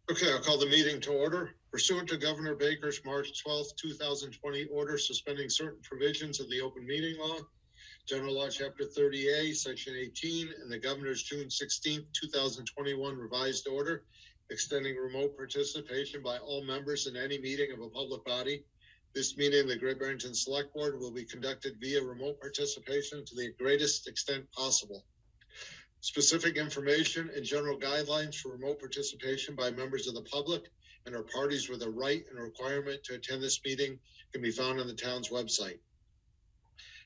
Okay, I'll call the meeting to order. Pursuant to Governor Baker's March 12th, 2020 order suspending certain provisions of the open meeting law, General Law, Chapter 30A, Section 18, and the Governor's June 16th, 2021 revised order extending remote participation by all members in any meeting of a public body. This meeting of the Great Barrington Selectboard will be conducted via remote participation to the greatest extent possible. Specific information and general guidelines for remote participation by members of the public and or parties with a right and requirement to attend this meeting can be found on the town's website.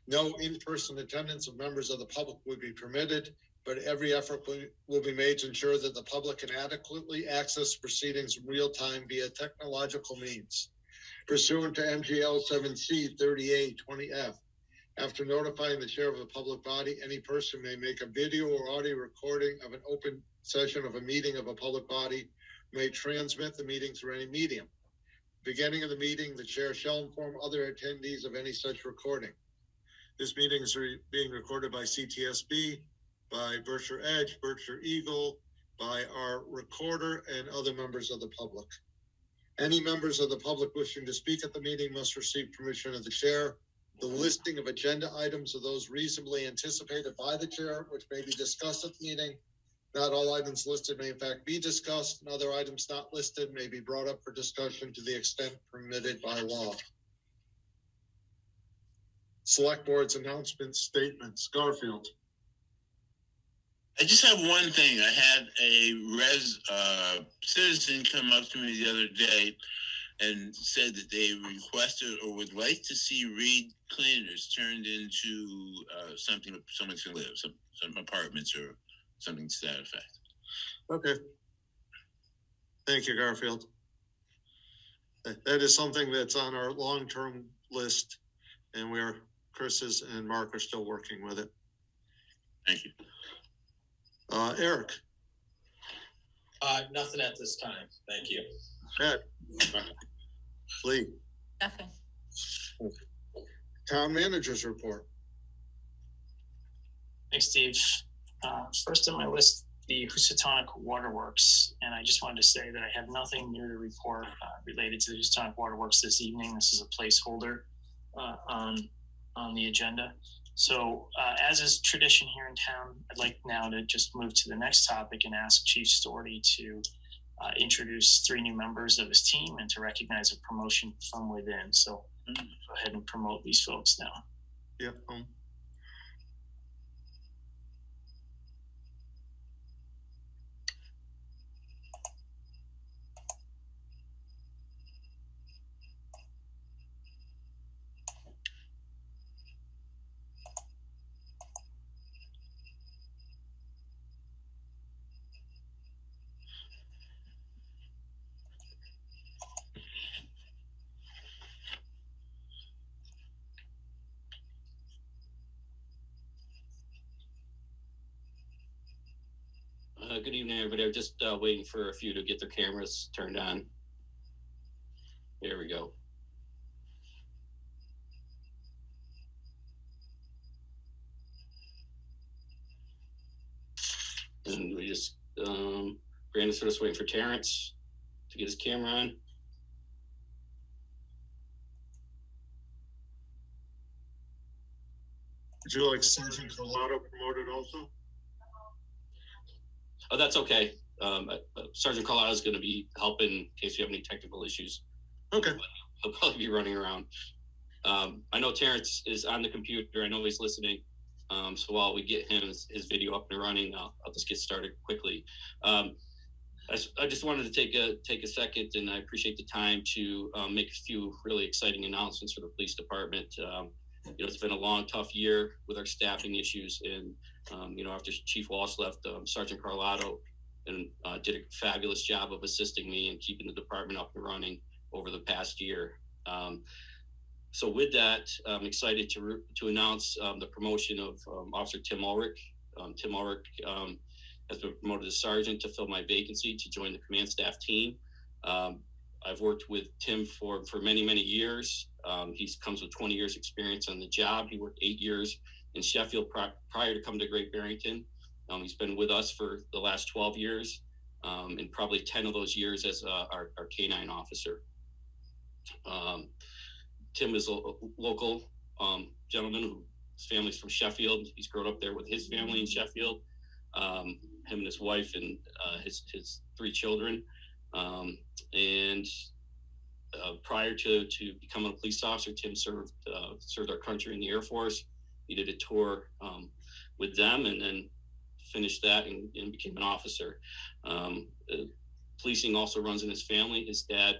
No in-person attendance of members of the public would be permitted, but every effort will be made to ensure that the public can adequately access proceedings in real time via technological means. Pursuant to MGL 7C 30A 20F, after notifying the chair of a public body, any person may make a video or audio recording of an open session of a meeting of a public body, may transmit the meeting through any medium. Beginning of the meeting, the chair shall inform other attendees of any such recording. This meeting is being recorded by CTSB, by Berkshire Edge, Berkshire Eagle, by our recorder, and other members of the public. Any members of the public wishing to speak at the meeting must receive permission of the chair. The listing of agenda items are those reasonably anticipated by the chair, which may be discussed at the meeting. Not all items listed may in fact be discussed, and other items not listed may be brought up for discussion to the extent permitted by law. Select Board's announcements, statements. Garfield. I just have one thing. I had a citizen come up to me the other day and said that they requested or would like to see Reed cleaners turned into something someone can live, some apartments or something to that effect. Okay. Thank you, Garfield. That is something that's on our long-term list, and Chris and Mark are still working with it. Thank you. Eric. Nothing at this time. Thank you. Ed. Lee. Nothing. Town Manager's report. Thanks, Steve. First on my list, the Housatonic Waterworks, and I just wanted to say that I have nothing new to report related to the Housatonic Waterworks this evening. This is a placeholder on the agenda. So as is tradition here in town, I'd like now to just move to the next topic and ask Chief Storty to introduce 3 new members of his team and to recognize a promotion from within. So go ahead and promote these folks now. Yep. Good evening, everybody. I'm just waiting for a few to get their cameras turned on. There we go. And we just, Brandon's sort of waiting for Terrence to get his camera on. Would you like Sergeant Carlotto promoted also? Oh, that's okay. Sergeant Carlotto is going to be helping in case you have any technical issues. Okay. He'll probably be running around. I know Terrence is on the computer. I know he's listening. So while we get his video up and running, I'll just get started quickly. I just wanted to take a second, and I appreciate the time to make a few really exciting announcements for the police department. It's been a long, tough year with our staffing issues, and after Chief Walsh left, Sergeant Carlotto did a fabulous job of assisting me and keeping the department up and running over the past year. So with that, I'm excited to announce the promotion of Officer Tim Ulrich. Tim Ulrich has been promoted to sergeant to fill my vacancy to join the command staff team. I've worked with Tim for many, many years. He comes with 20 years experience on the job. He worked 8 years in Sheffield prior to coming to Great Barrington. He's been with us for the last 12 years. and probably 10 of those years as our K-9 officer. Tim is a local gentleman whose family's from Sheffield. He's grown up there with his family in Sheffield, him and his wife and his 3 children. Prior to becoming a police officer, Tim served our country in the Air Force. He did a tour with them and then finished that and became an officer. Policing also runs in his family. His dad,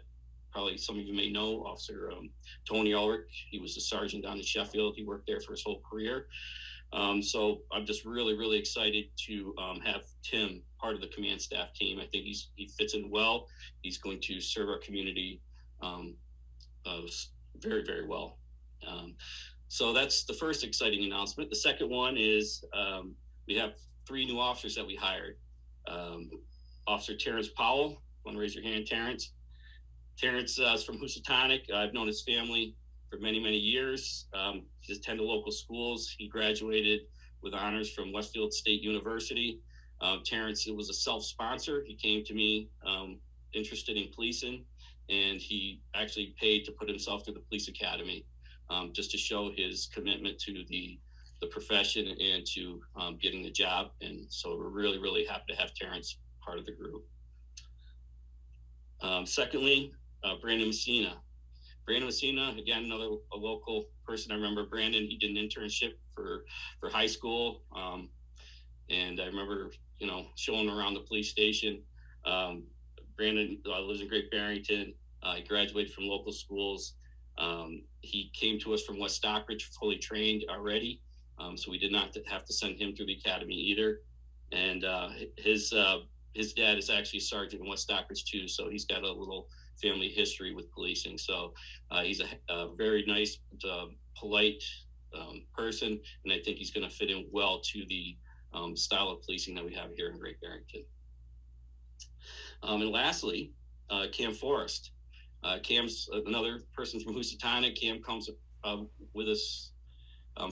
probably some of you may know, Officer Tony Ulrich. He was a sergeant down in Sheffield. He worked there for his whole career. So I'm just really, really excited to have Tim part of the command staff team. I think he fits in well. He's going to serve our community very, very well. So that's the first exciting announcement. The second one is we have 3 new officers that we hired. Officer Terrence Powell. Want to raise your hand, Terrence? Terrence is from Housatonic. I've known his family for many, many years. He's attended local schools. He graduated with honors from Westfield State University. Terrence was a self-sponsor. He came to me interested in policing, and he actually paid to put himself through the police academy just to show his commitment to the profession and to getting the job. And so we're really, really happy to have Terrence part of the group. Secondly, Brandon Messina. Brandon Messina, again, another a local person. I remember Brandon, he did an internship for high school. And I remember, showing around the police station. Brandon lives in Great Barrington. He graduated from local schools. He came to us from West Stockbridge, fully trained already. So we did not have to send him through the academy either. And his dad is actually a sergeant in West Stockbridge too. So he's got a little family history with policing. So he's a very nice, polite person. And I think he's going to fit in well to the style of policing that we have here in Great Barrington. And lastly, Cam Forrest. Cam's another person from Housatonic. Cam comes with us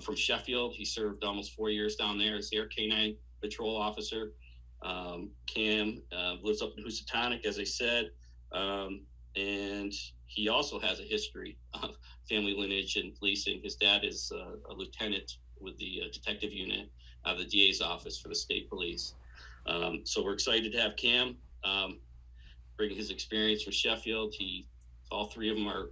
from Sheffield. He served almost 4 years down there as their K-9 patrol officer. Cam lives up in Housatonic, as I said, and he also has a history of family lineage and policing. His dad is a lieutenant with the detective unit of the DA's office for the state police. So we're excited to have Cam bring his experience from Sheffield. All 3 of them are,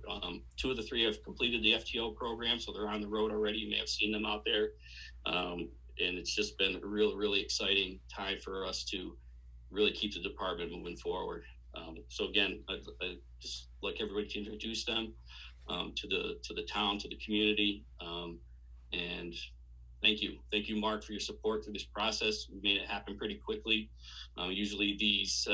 2 of the 3 have completed the FTO program, so they're on the road already. You may have seen them out there. And it's just been a really exciting time for us to really keep the department moving forward. So again, I'd just like everybody to introduce them to the town, to the community. And thank you, Mark, for your support through this process. We made it happen pretty quickly. Usually these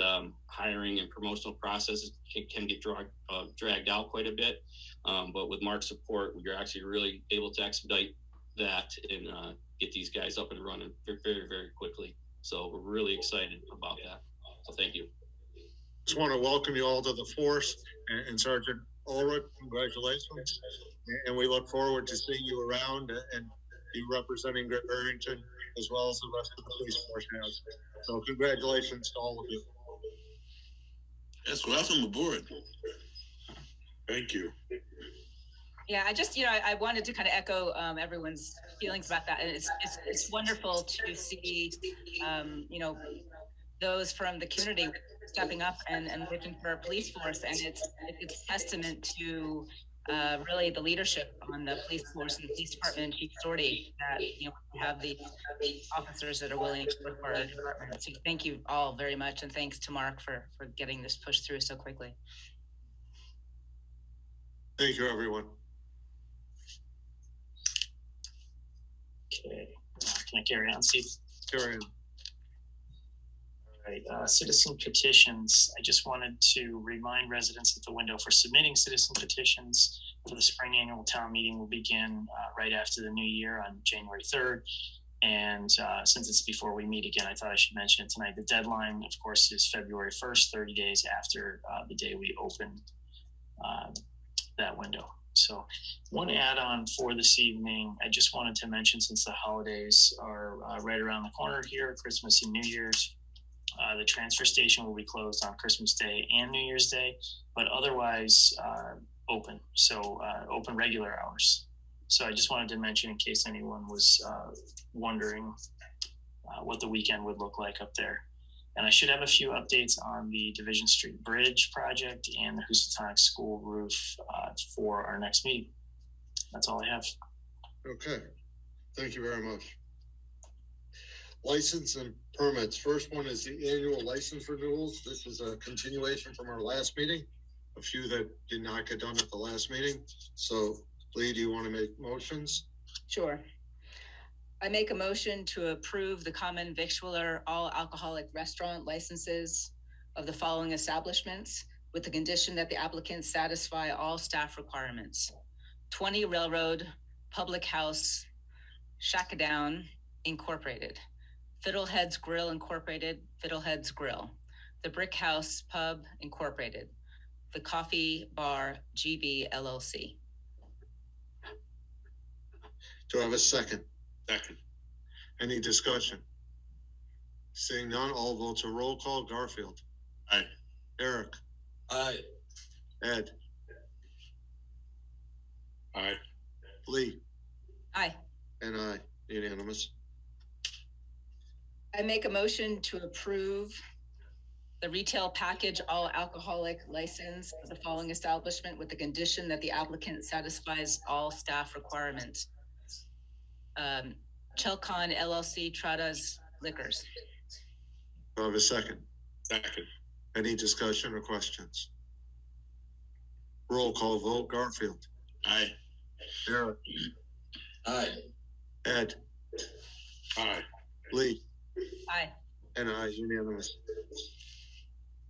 hiring and promotional processes can get dragged out quite a bit. But with Mark's support, we're actually really able to expedite that and get these guys up and running very, very quickly. So we're really excited about that. So thank you. Just want to welcome you all to the force, and Sergeant Ulrich, congratulations. And we look forward to seeing you around and you representing Great Barrington as well as the rest of the police force has. So congratulations to all of you. Yes, welcome aboard. Thank you. Yeah, I just, I wanted to kind of echo everyone's feelings about that. And it's wonderful to see, those from the community stepping up and working for our police force. And it's a testament to really the leadership on the police force and the police department and Chief Sortie that, we have the officers that are willing to work for our department. So thank you all very much. And thanks to Mark for getting this pushed through so quickly. Thank you, everyone. Okay, can I carry on, Steve? Carry on. All right, citizen petitions. I just wanted to remind residents at the window for submitting citizen petitions for the spring annual town meeting will begin right after the new year on January 3rd. And since it's before we meet again, I thought I should mention it tonight. The deadline, of course, is February 1st, 30 days after the day we open that window. So one add-on for this evening, I just wanted to mention, since the holidays are right around the corner here, Christmas and New Year's, The transfer station will be closed on Christmas Day and New Year's Day, but otherwise open. So open regular hours. So I just wanted to mention in case anyone was wondering what the weekend would look like up there. And I should have a few updates on the Division Street Bridge project and the Housatonic School roof for our next meeting. That's all I have. Okay, thank you very much. License and permits. First one is the annual license renewals. This is a continuation from our last meeting. A few that did not get done at the last meeting. So, Lee, do you want to make motions? Sure. I make a motion to approve the common victualler all alcoholic restaurant licenses of the following establishments with the condition that the applicants satisfy all staff requirements. 20 Railroad Public House, Shackadown Incorporated, Fiddleheads Grill Incorporated, Fiddleheads Grill, the Brick House Pub Incorporated, the Coffee Bar GB LLC. Do I have a second? Second. Any discussion? Seeing none, all votes are roll call. Garfield. Aye. Eric. Aye. Ed. Aye. Lee. Aye. And I. Unanimous. I make a motion to approve the retail package all alcoholic license of the following establishment with the condition that the applicant satisfies all staff requirements. Chelcon LLC Trada's Liquors. Do I have a second? Second. Any discussion or questions? Roll call vote. Garfield. Aye. Eric. Aye. Ed. Aye. Lee. Aye. And I. Unanimous.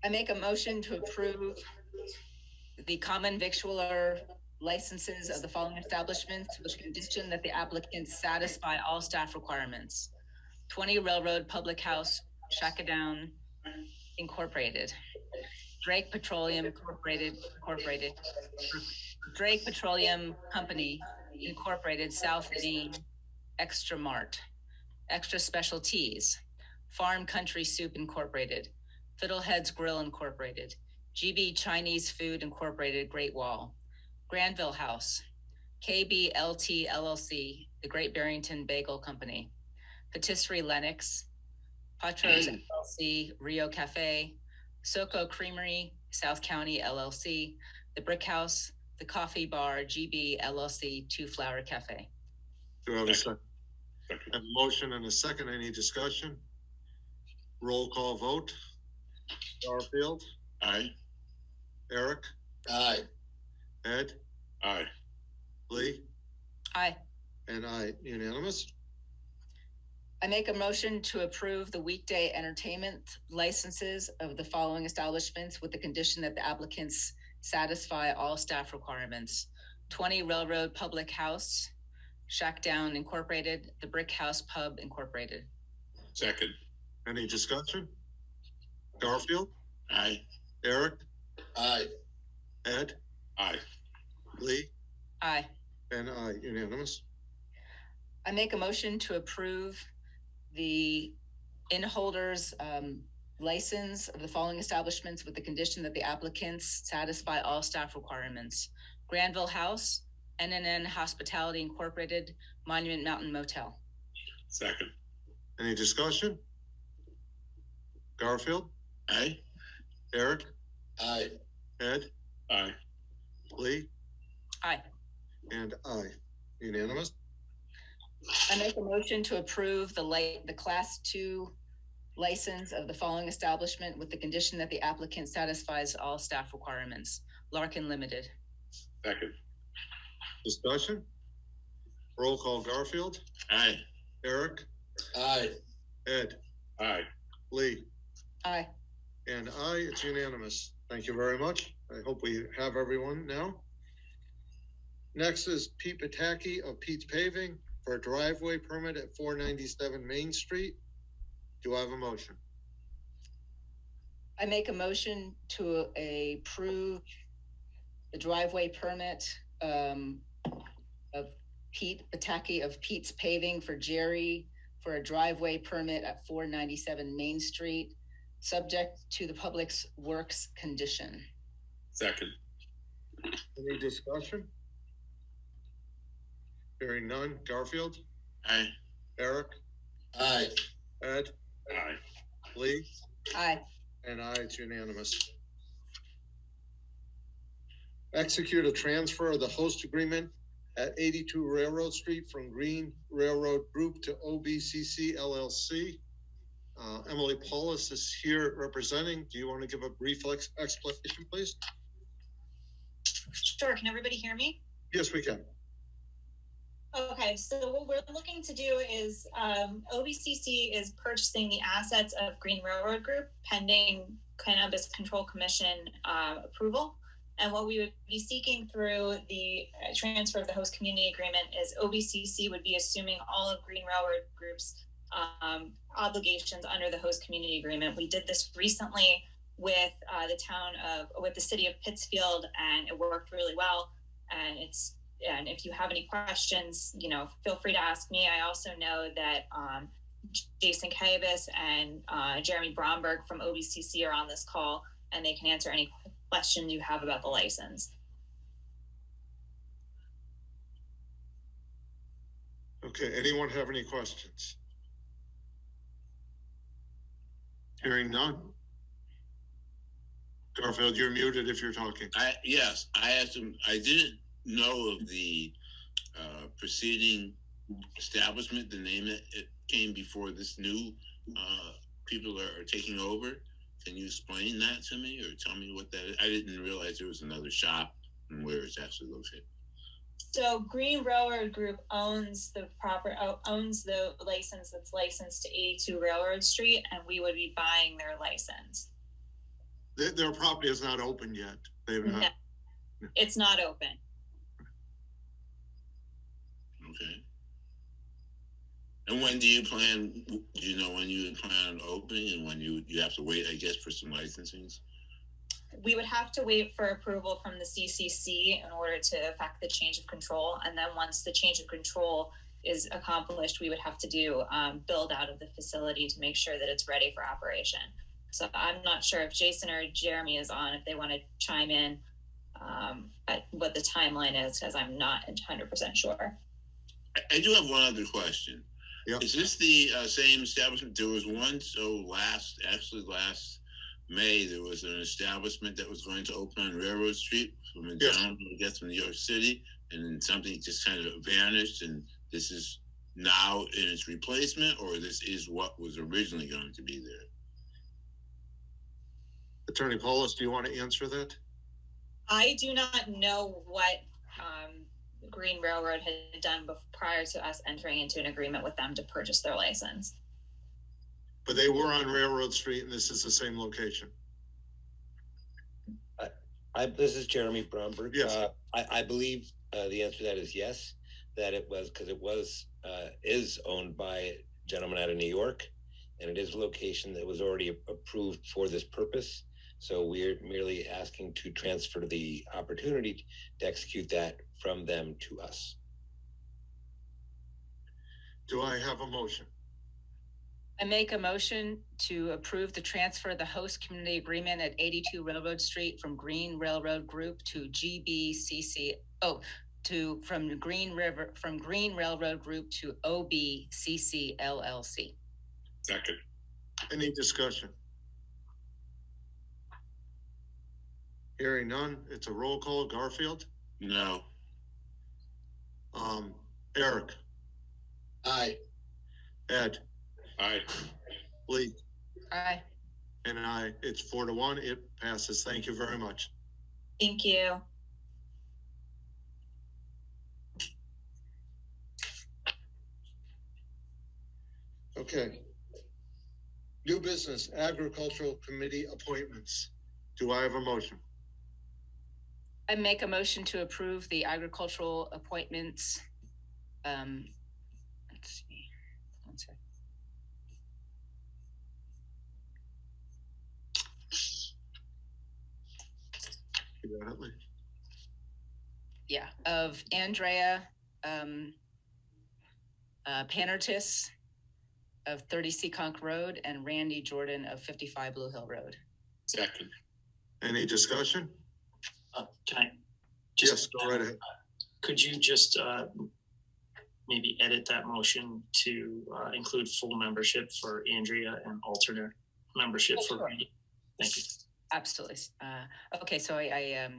I make a motion to approve the common victualler licenses of the following establishments with the condition that the applicants satisfy all staff requirements. 20 Railroad Public House, Shackadown Incorporated, Drake Petroleum Incorporated, Drake Petroleum Company Incorporated, South Main Extra Mart, Extra Specialties, Farm Country Soup Incorporated, Fiddleheads Grill Incorporated, GB Chinese Food Incorporated, Great Wall, Granville House, KBLT LLC, the Great Barrington Bagel Company, Patisserie Lennox, Patros LLC, Rio Cafe, Soco Creamery, South County LLC, the Brick House, the Coffee Bar, GB LLC, Two Flower Cafe. Do I have a second? I have a motion and a second. Any discussion? Roll call vote. Garfield. Aye. Eric. Aye. Ed. Aye. Lee. Aye. And I. Unanimous. I make a motion to approve the weekday entertainment licenses of the following establishments with the condition that the applicants satisfy all staff requirements. 20 Railroad Public House, Shackdown Incorporated, the Brick House Pub Incorporated. Second. Any discussion? Garfield. Aye. Eric. Aye. Ed. Aye. Lee. Aye. And I. Unanimous. I make a motion to approve the in-holders license of the following establishments with the condition that the applicants satisfy all staff requirements. Granville House, NNN Hospitality Incorporated, Monument Mountain Motel. Second. Any discussion? Garfield. Aye. Eric. Aye. Ed. Aye. Lee. Aye. And I. Unanimous. I make a motion to approve the Class 2 license of the following establishment with the condition that the applicant satisfies all staff requirements. Larkin Limited. Second. Discussion? Roll call. Garfield. Aye. Eric. Aye. Ed. Aye. Lee. Aye. And I. It's unanimous. Thank you very much. I hope we have everyone now. Next is Pete Pataki of Pete's Paving for a driveway permit at 497 Main Street. Do I have a motion? I make a motion to approve the driveway permit of Pete Pataki of Pete's Paving for Jerry for a driveway permit at 497 Main Street, subject to the public's works condition. Second. Any discussion? Hearing none. Garfield, Aye. Eric, Aye. Ed, Aye. Lee, Aye. and I, it's unanimous. Execute a transfer of the host agreement at 82 Railroad Street from Green Railroad Group to OBCC LLC. Emily Paulus is here representing. Do you want to give a brief explanation, please? Sure. Can everybody hear me? Yes, we can. Okay, so what we're looking to do is OBCC is purchasing the assets of Green Railroad Group pending Cannabis Control Commission approval. And what we would be seeking through the transfer of the host community agreement is OBCC would be assuming all of Green Railroad Group's obligations under the host community agreement. We did this recently with the city of Pittsfield, and it worked really well. And if you have any questions, feel free to ask me. I also know that Jason Kaibas and Jeremy Bromberg from OBCC are on this call, and they can answer any questions you have about the license. Okay, anyone have any questions? Hearing none. Garfield, you're muted if you're talking. Yes, I asked him. I didn't know of the preceding establishment, the name that it came before this new people are taking over. Can you explain that to me or tell me what that is? I didn't realize there was another shop and where it's actually located. So Green Railroad Group owns the license that's licensed to 82 Railroad Street, and we would be buying their license. Their property is not open yet. They've not. No, it's not open. Okay. And when do you plan? Do you know when you plan on opening, and when you have to wait, I guess, for some licensings? We would have to wait for approval from the CCC in order to affect the change of control. And then once the change of control is accomplished, we would have to do build out of the facility to make sure that it's ready for operation. So I'm not sure if Jason or Jeremy is on, if they want to chime in at what the timeline is, because I'm not 100% sure. I do have one other question. Yep. Is this the same establishment? There was one, last May, there was an establishment that was going to open on Railroad Street from a town, I guess, from New York City, and then something just kind of vanished, and this is now in its replacement, or this is what was originally going to be there? Attorney Paulus, do you want to answer that? I do not know what Green Railroad had done prior to us entering into an agreement with them to purchase their license. But they were on Railroad Street, and this is the same location. This is Jeremy Bromberg. Yes. I believe the answer to that is yes, that it was because it is owned by a gentleman out of New York, and it is a location that was already approved for this purpose. So we're merely asking to transfer the opportunity to execute that from them to us. Do I have a motion? I make a motion to approve the transfer of the host community agreement at 82 Railroad Street from Green Railroad Group to GBCC. From Green Railroad Group to OBCC LLC. Second. Any discussion? Hearing none, it's a roll call. Garfield? No. Eric? Aye. Ed? Aye. Lee? Aye. And I. It's 4-1. It passes. Thank you very much. Thank you. Okay. New business, agricultural committee appointments. Do I have a motion? I make a motion to approve the agricultural appointments. Let's see. One second. You got it, Lee? Yeah, of Andrea Panertis, of 30 Seekonk Road and Randy Jordan of 55 Blue Hill Road. Second. Any discussion? Can I? Yes, go right ahead. Could you just maybe edit that motion to include full membership for Andrea and alternate membership for Sure. Randy? Thank you. Absolutely. Okay, so I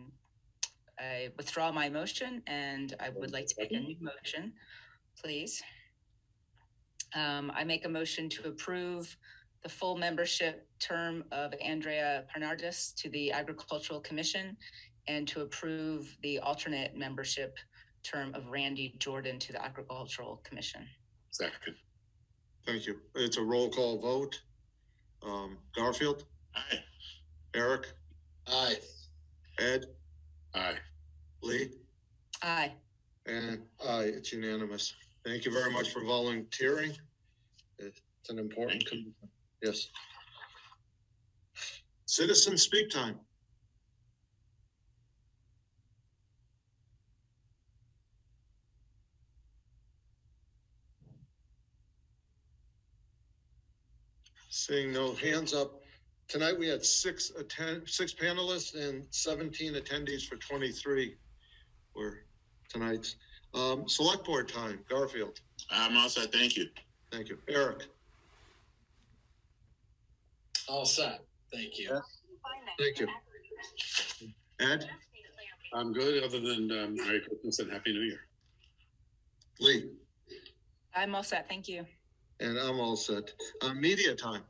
withdraw my motion and I would like to make a new motion, please. I make a motion to approve the full membership term of Andrea Bernardis to the Agricultural Commission and to approve the alternate membership term of Randy Jordan to the Agricultural Commission. Second. Thank you. It's a roll call vote. Garfield, Aye. Eric, Aye. Ed, Aye. Lee, Aye. and aye, it's unanimous. Thank you very much for volunteering. It's an important commitment. Yes. Citizen speak time. Seeing no hands up. Tonight we had six panelists and 17 attendees for 23 were tonight's. Select board time. Garfield. I'm all set. Thank you. Thank you. Eric. All set. Thank you. Thank you. Ed. I'm good, other than Merry Christmas and Happy New Year. Lee. I'm all set. Thank you. And I'm all set. Media time.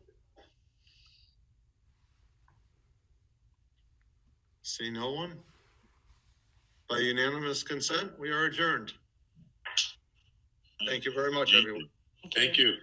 See no one? By unanimous consent, we are adjourned. Thank you very much, everyone. Thank you.